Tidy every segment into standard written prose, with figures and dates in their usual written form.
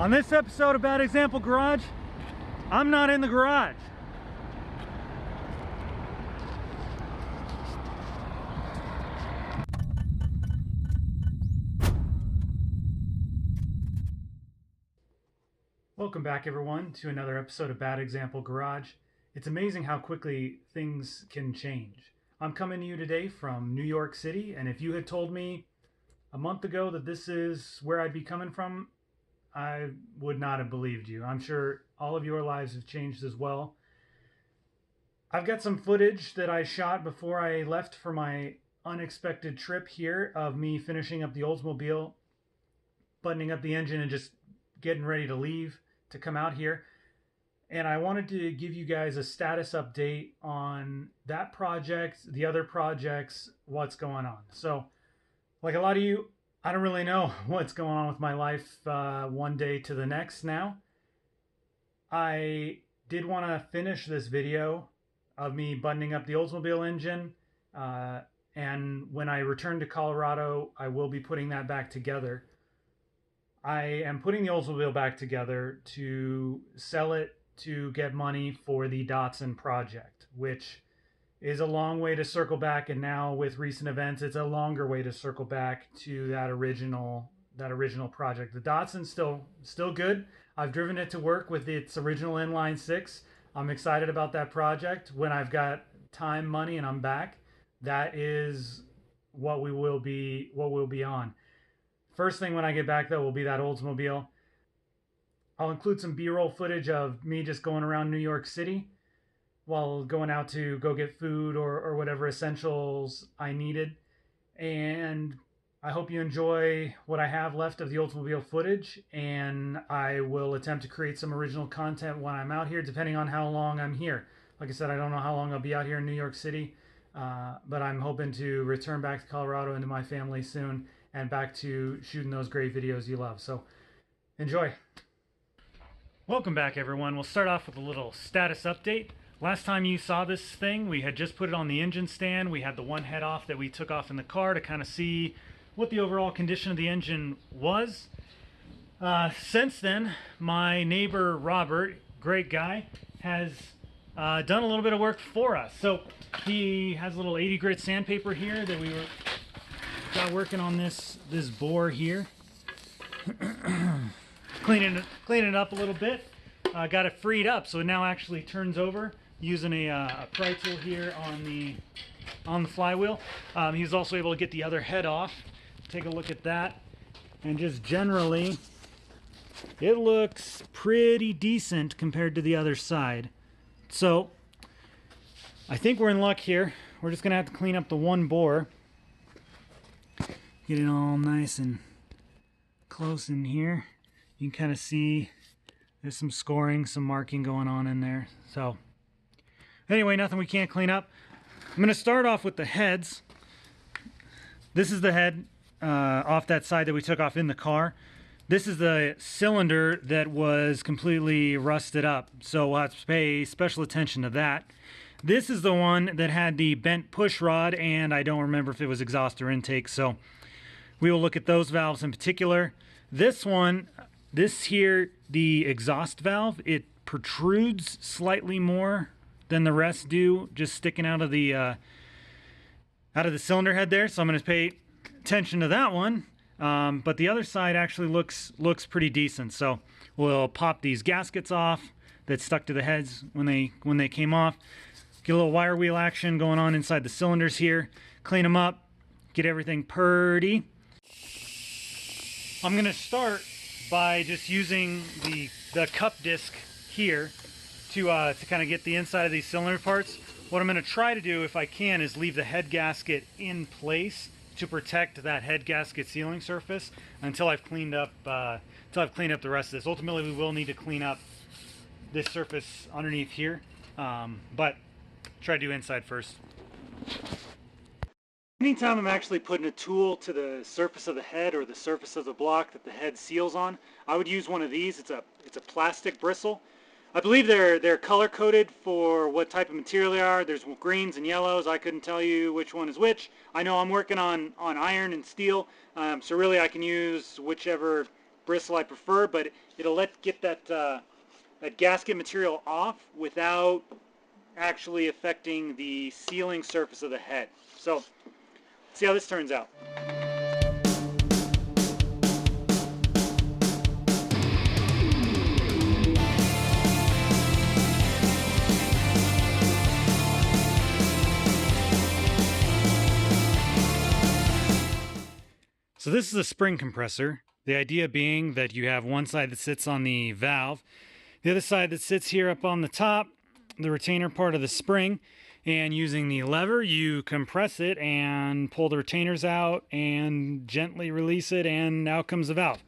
On this episode of Bad Example Garage, I'm not in the garage. Welcome back, everyone, to another episode of Bad Example Garage. It's amazing how quickly things can change. I'm coming to you today from New York City, and if you had told me a month ago that this is where I'd be coming from, I would not have believed you. I'm sure all of your lives have changed as well. I've got some footage that I shot before I left for my unexpected trip here of me finishing up the Oldsmobile, buttoning up the engine, and just getting ready to leave to come out here. And I wanted to give you guys a status update on that project, the other projects, what's going on. So, like a lot of you, I don't really know what's going on with my life one day to the next now. I did want to finish this video of me buttoning up the Oldsmobile engine. And when I return to Colorado, I will be putting that back together. I am putting the Oldsmobile back together to sell it to get money for the Datsun project, which is a long way to circle back, and now with recent events, it's a longer way to circle back to that original project. The Datsun's still good. I've driven it to work with its original inline six. I'm excited about that project. When I've got time, money, and I'm back, that is what we'll be on. First thing when I get back, though, will be that Oldsmobile. I'll include some B-roll footage of me just going around New York City while going out to go get food or whatever essentials I needed. And I hope you enjoy what I have left of the Oldsmobile footage, and I will attempt to create some original content when I'm out here, depending on how long I'm here. Like I said, I don't know how long I'll be out here in New York City, but I'm hoping to return back to Colorado and to my family soon, and back to shooting those great videos you love. So enjoy. Welcome back, everyone. We'll start off with a little status update. Last time you saw this thing, we had just put it on the engine stand. We had the one head off that we took off in the car to kind of see what the overall condition of the engine was. Since then, my neighbor Robert, great guy, has done a little bit of work for us. So he has a little 80 grit sandpaper here that we got working on this bore here. Cleaning it up a little bit. Got it freed up, so it now actually turns over using a pry tool here on the flywheel. He was also able to get the other head off. Take a look at that, and just generally, it looks pretty decent compared to the other side. So I think we're in luck here. We're just gonna have to clean up the one bore, get it all nice and close in here. You can kind of see there's some scoring, some marking going on in there. So anyway, nothing we can't clean up. I'm going to start off with the heads. This is the head off that side that we took off in the car. This is the cylinder that was completely rusted up, so we'll have to pay special attention to that. This is the one that had the bent push rod, and I don't remember if it was exhaust or intake, so we will look at those valves in particular. This one, this here, the exhaust valve, it protrudes slightly more than the rest do, just sticking out of the cylinder head there. So I'm going to pay attention to that one. But the other side actually looks pretty decent. So we'll pop these gaskets off that stuck to the heads when they came off. Get a little wire wheel action going on inside the cylinders here. Clean them up. Get everything purty. I'm going to start by just using the cup disc here to kind of get the inside of these cylinder parts. What I'm going to try to do, if I can, is leave the head gasket in place to protect that head gasket sealing surface until I've cleaned up the rest of this. Ultimately, we will need to clean up this surface underneath here, but try to do inside first. Anytime I'm actually putting a tool to the surface of the head or the surface of the block that the head seals on, I would use one of these. It's a plastic bristle. I believe they're color coded for what type of material they are. There's greens and yellows. I couldn't tell you which one is which. I know I'm working on iron and steel, so really I can use whichever bristle I prefer, but it'll get that that gasket material off without actually affecting the sealing surface of the head. So, see how this turns out. So this is a spring compressor. The idea being that you have one side that sits on the valve, the other side that sits here up on the top, the retainer part of the spring, and using the lever you compress it and pull the retainers out and gently release it, and out comes the valve.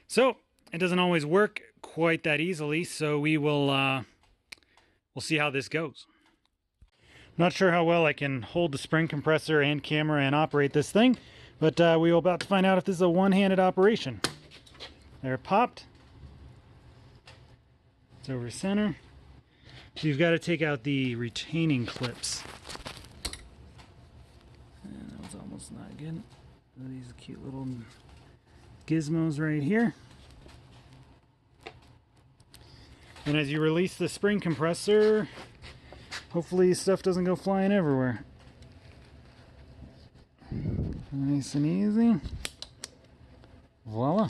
So it doesn't always work quite that easily, so we'll see how this goes. I'm not sure how well I can hold the spring compressor and camera and operate this thing, but we will about to find out if this is a one-handed operation. There, it popped. It's over center. So you've got to take out the retaining clips. And that was almost not good. These cute little gizmos right here. And as you release the spring compressor, hopefully stuff doesn't go flying everywhere. Nice and easy. Voila.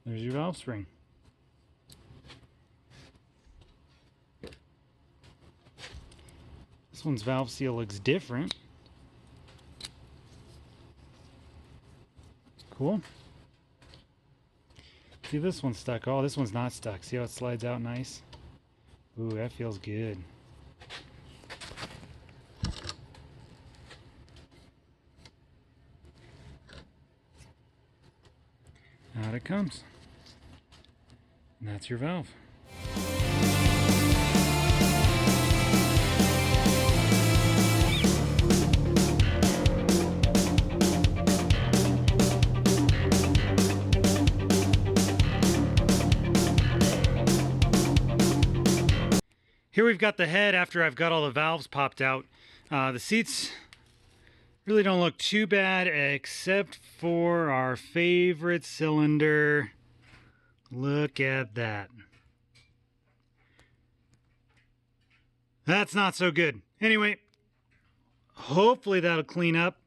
There's your valve spring. This one's valve seal looks different. Cool. See, this one's stuck. Oh, this one's not stuck. See how it slides out nice? Ooh, that feels good. Out it comes. And that's your valve. Here we've got the head after I've got all the valves popped out. The seats really don't look too bad except for our favorite cylinder. Look at that. That's not so good. Anyway, hopefully that'll clean up.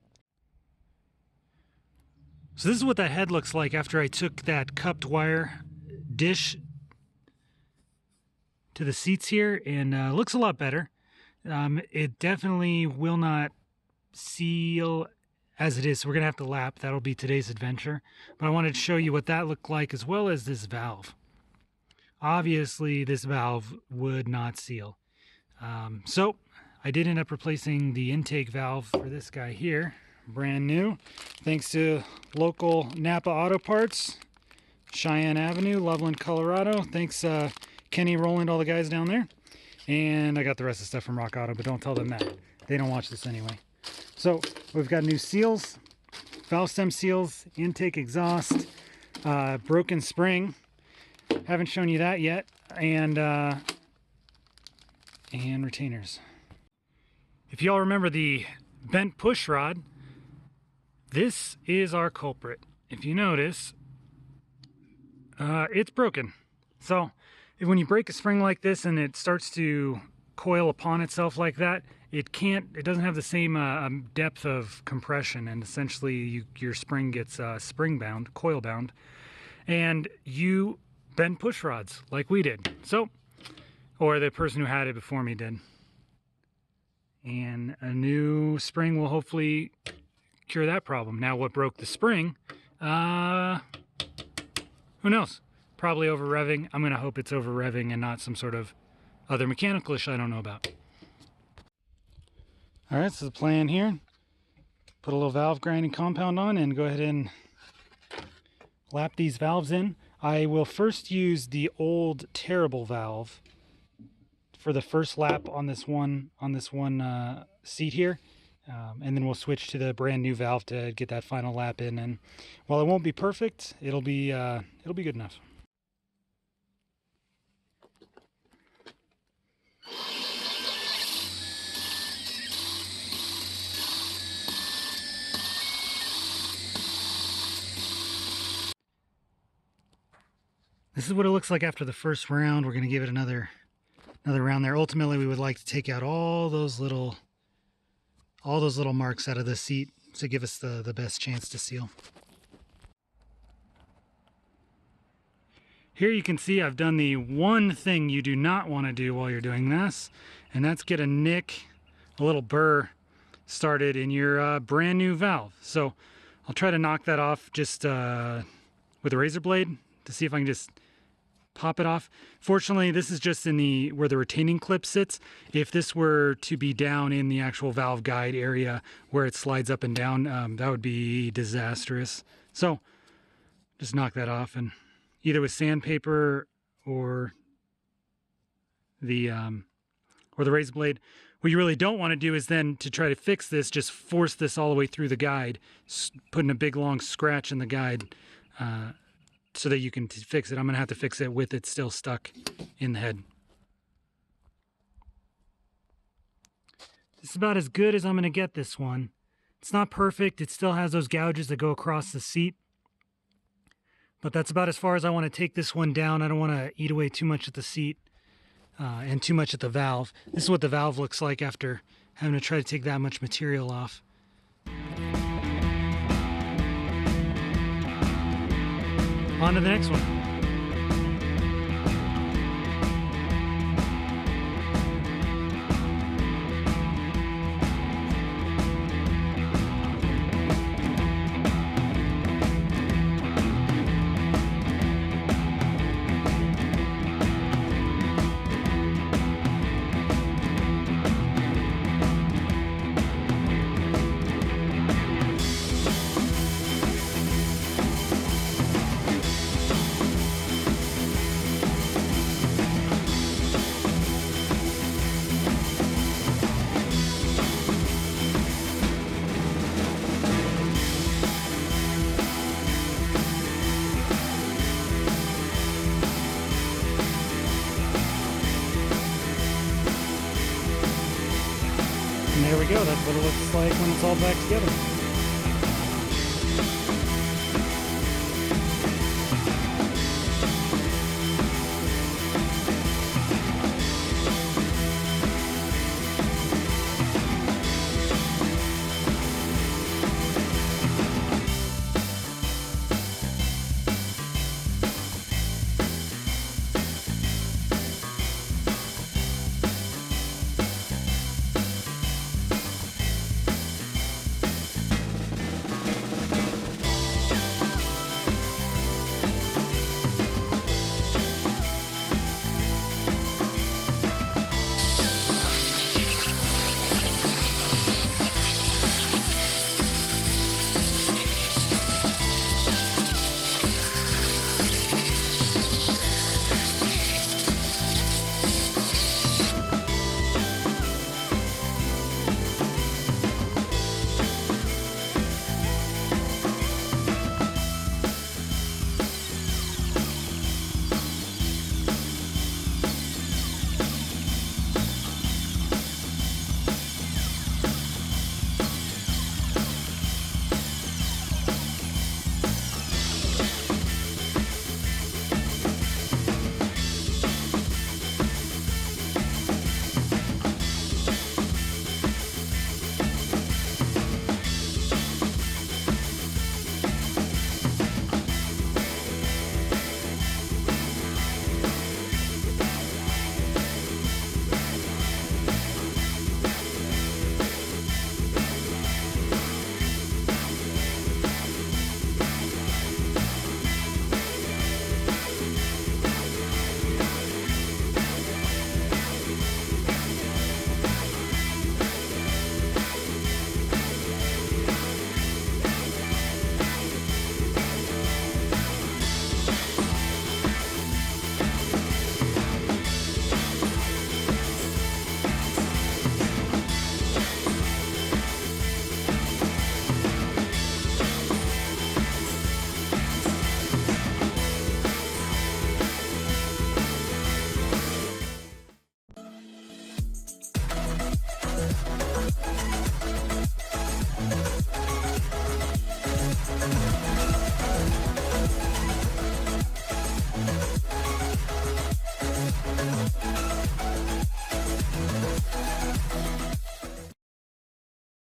So this is what that head looks like after I took that cupped wire dish to the seats here, and looks a lot better. It definitely will not seal as it is, so we're gonna have to lap. That'll be today's adventure, but I wanted to show you what that looked like, as well as this valve. Obviously this valve would not seal, so I did end up replacing the intake valve for this guy here, brand new, thanks to local Napa Auto Parts, Cheyenne Avenue, Loveland, Colorado. Thanks Kenny, Roland, all the guys down there. And I got the rest of the stuff from Rock Auto, but don't tell them that. They don't watch this anyway. So we've got new seals, valve stem seals, intake exhaust, broken spring. Haven't shown you that yet. And retainers. If y'all remember the bent push rod, this is our culprit. If you notice, it's broken. So when you break a spring like this and it starts to coil upon itself like that, it doesn't have the same depth of compression, and essentially your spring gets spring bound, coil bound, and you bend push rods like we did. So, or the person who had it before me did. And a new spring will hopefully cure that problem. Now, what broke the spring, who knows? Probably over revving. I'm gonna hope it's over revving and not some sort of other mechanical issue I don't know about. All right, so the plan here, put a little valve grinding compound on and go ahead and lap these valves in. I will first use the old terrible valve for the first lap on this one seat here, and then we'll switch to the brand new valve to get that final lap in. And while it won't be perfect, it'll be good enough. This is what it looks like after the first round. We're going to give it another round there. Ultimately, we would like to take out all those little marks out of the seat to give us the best chance to seal. Here you can see I've done the one thing you do not want to do while you're doing this, and that's get a nick, a little burr started in your brand new valve. So I'll try to knock that off just with a razor blade to see if I can just pop it off. Fortunately, this is just in where the retaining clip sits. If this were to be down in the actual valve guide area where it slides up and down, that would be disastrous. So just knock that off, and either with sandpaper or the razor blade. What you really don't want to do is then, to try to fix this, just force this all the way through the guide, putting a big long scratch in the guide so that you can fix it. I'm going to have to fix it with it still stuck in the head. This is about as good as I'm going to get this one. It's not perfect. It still has those gouges that go across the seat. But that's about as far as I want to take this one down. I don't want to eat away too much at the seat and too much at the valve. This is what the valve looks like after having to try to take that much material off. On to the next one. And there we go, that's what it looks like when it's all back together.